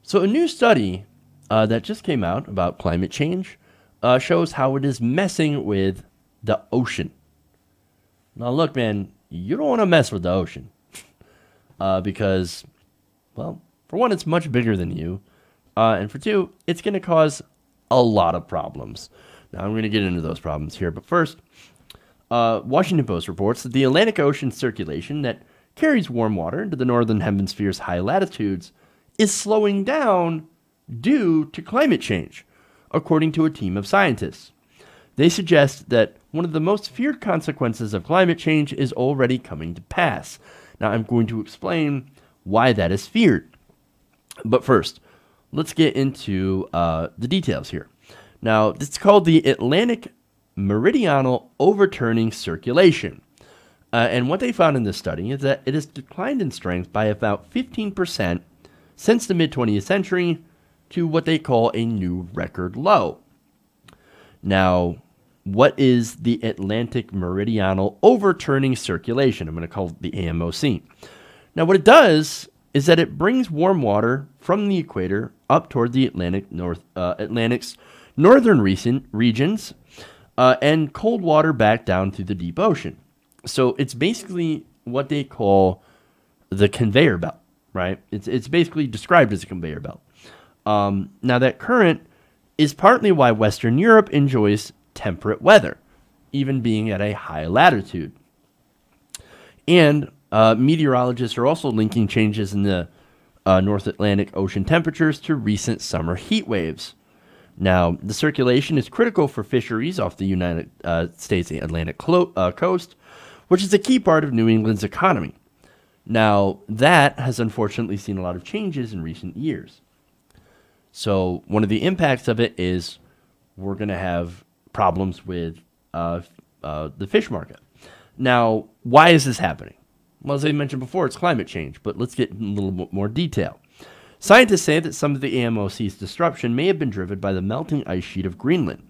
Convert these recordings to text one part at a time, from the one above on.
So a new study that just came out about climate change shows how it is messing with the ocean. Now, look, man, you don't want to mess with the ocean because, well, for one, it's much bigger than you. And for two, it's going to cause a lot of problems. Now, I'm going to get into those problems here. But first, Washington Post reports that the Atlantic Ocean circulation that carries warm water into the Northern Hemisphere's high latitudes is slowing down due to climate change, according to a team of scientists. They suggest that one of the most feared consequences of climate change is already coming to pass. Now, I'm going to explain why that is feared. But first, let's get into the details here. Now, it's called the Atlantic Meridional Overturning Circulation. And what they found in this study is that it has declined in strength by about 15% since the mid-20th century to what they call a new record low. Now, what is the Atlantic Meridional Overturning Circulation? I'm going to call it the AMOC. Now, what it does is that it brings warm water from the equator up toward the Atlantic's northern regions and cold water back down through the deep ocean. So it's basically what they call the conveyor belt, right? It's basically described as a conveyor belt. Now, that current is partly why Western Europe enjoys temperate weather, even being at a high latitude. And meteorologists are also linking changes in the North Atlantic Ocean temperatures to recent summer heat waves. Now, the circulation is critical for fisheries off the United States Atlantic coast, which is a key part of New England's economy. Now, that has unfortunately seen a lot of changes in recent years. So one of the impacts of it is we're going to have problems with the fish market. Now, why is this happening? Well, as I mentioned before, it's climate change, but let's get in a little bit more detail. Scientists say that some of the AMOC's disruption may have been driven by the melting ice sheet of Greenland,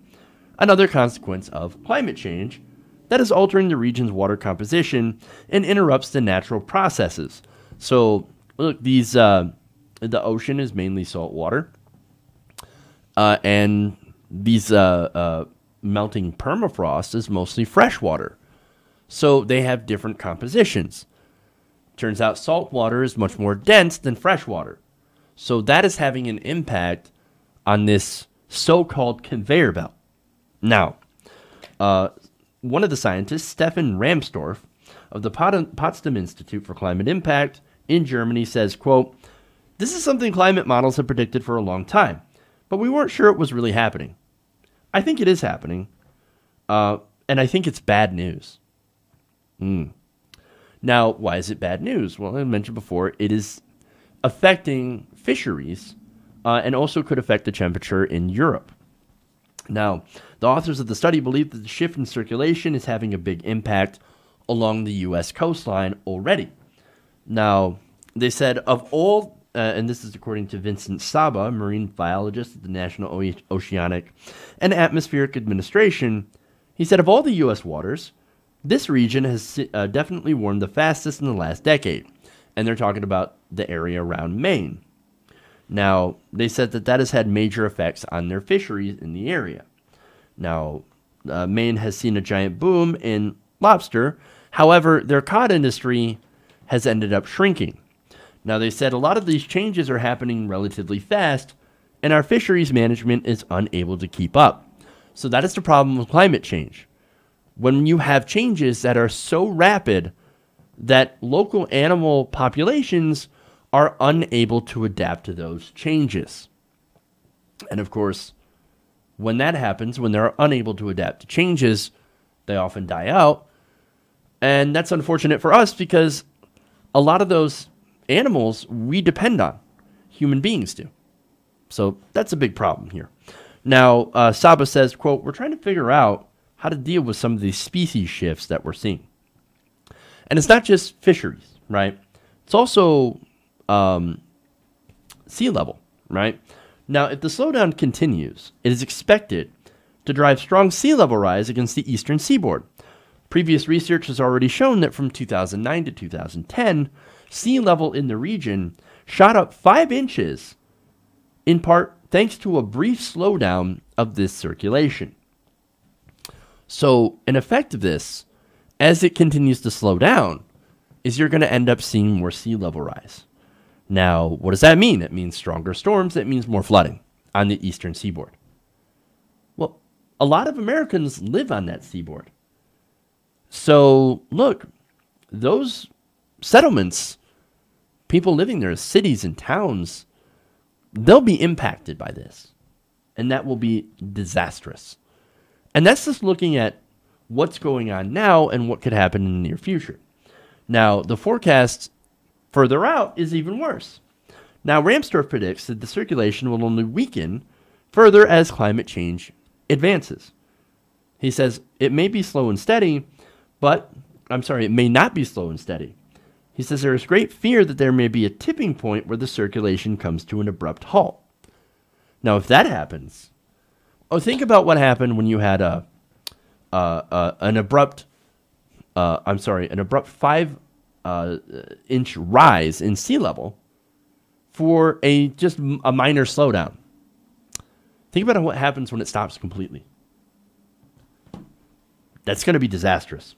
another consequence of climate change that is altering the region's water composition and interrupts the natural processes. So, look, the ocean is mainly salt water, and these melting permafrost is mostly fresh water. So they have different compositions. Turns out salt water is much more dense than fresh water. So that is having an impact on this so-called conveyor belt. Now, one of the scientists, Stefan Ramstorff, of the Potsdam Institute for Climate Impact in Germany says, quote, "This is something climate models have predicted for a long time, but we weren't sure it was really happening. I think it is happening, and I think it's bad news." Now, why is it bad news? Well, I mentioned before, it is affecting fisheries and also could affect the temperature in Europe. Now, the authors of the study believe that the shift in circulation is having a big impact along the U.S. coastline already. Now, they said of all, and this is according to Vincent Saba, a marine biologist at the National Oceanic and Atmospheric Administration, he said of all the U.S. waters, this region has definitely warmed the fastest in the last decade. And they're talking about the area around Maine. Now, they said that that has had major effects on their fisheries in the area. Now, Maine has seen a giant boom in lobster. However, their cod industry has ended up shrinking. Now, they said a lot of these changes are happening relatively fast, and our fisheries management is unable to keep up. So that is the problem with climate change. When you have changes that are so rapid that local animal populations are unable to adapt to those changes. And of course, when that happens, when they're unable to adapt to changes, they often die out. And that's unfortunate for us because a lot of those animals we depend on. Human beings do. So that's a big problem here. Now, Saba says, quote, "We're trying to figure out how to deal with some of these species shifts that we're seeing." And it's not just fisheries, right? It's also sea level, right? Now, if the slowdown continues, it is expected to drive strong sea level rise against the eastern seaboard. Previous research has already shown that from 2009 to 2010, sea level in the region shot up 5 inches in part thanks to a brief slowdown of this circulation. So an effect of this, as it continues to slow down, is you're going to end up seeing more sea level rise. Now, what does that mean? It means stronger storms. It means more flooding on the eastern seaboard. Well, a lot of Americans live on that seaboard. So, look, those settlements, people living there, cities and towns, they'll be impacted by this. And that will be disastrous. And that's just looking at what's going on now and what could happen in the near future. Now, the forecast further out is even worse. Now, Ramsdorff predicts that the circulation will only weaken further as climate change advances. He says it may be slow and steady, it may not be slow and steady. He says there is great fear that there may be a tipping point where the circulation comes to an abrupt halt. Now, if that happens, think about what happened when you had an abrupt 5-inch rise in sea level for just a minor slowdown. Think about what happens when it stops completely. That's going to be disastrous.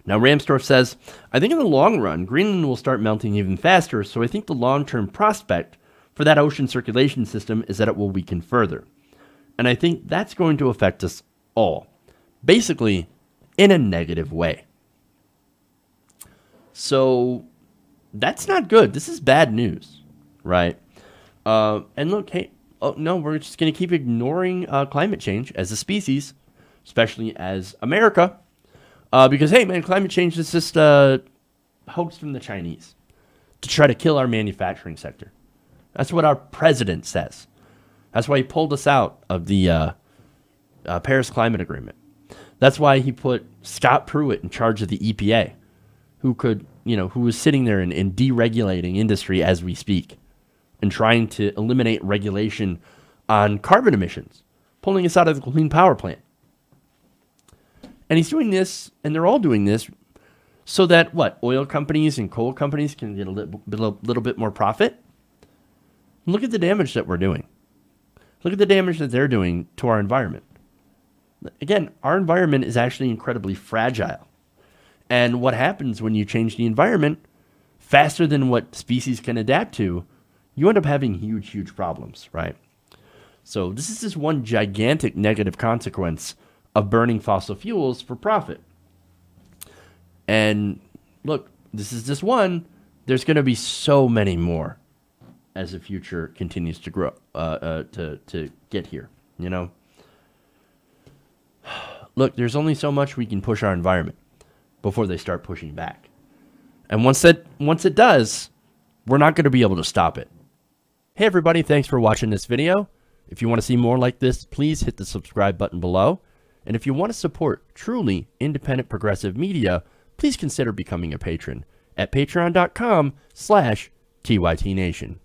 Now, Ramsdorff says, I think in the long run, Greenland will start melting even faster, so I think the long-term prospect for that ocean circulation system is that it will weaken further. And I think that's going to affect us all, basically in a negative way. So that's not good. This is bad news, right? And look, we're just going to keep ignoring climate change as a species, especially as America. Because, hey, man, climate change is just a hoax from the Chinese to try to kill our manufacturing sector. That's what our president says. That's why he pulled us out of the Paris Climate Agreement. That's why he put Scott Pruitt in charge of the EPA, who was sitting there and deregulating industry as we speak and trying to eliminate regulation on carbon emissions, pulling us out of the Clean Power Plant. And he's doing this, and they're all doing this, so that, oil companies and coal companies can get a little bit more profit? Look at the damage that we're doing. Look at the damage that they're doing to our environment. Again, our environment is actually incredibly fragile. And what happens when you change the environment faster than what species can adapt to, you end up having huge, huge problems, right? So this is just one gigantic negative consequence of burning fossil fuels for profit. And look, this is just one. There's going to be so many more as the future continues to grow, to get here, Look, there's only so much we can push our environment before they start pushing back. And once it does, we're not going to be able to stop it. Hey everybody, thanks for watching this video. If you want to see more like this, please hit the subscribe button below. And if you want to support truly independent progressive media, please consider becoming a patron at patreon.com/TYTNation.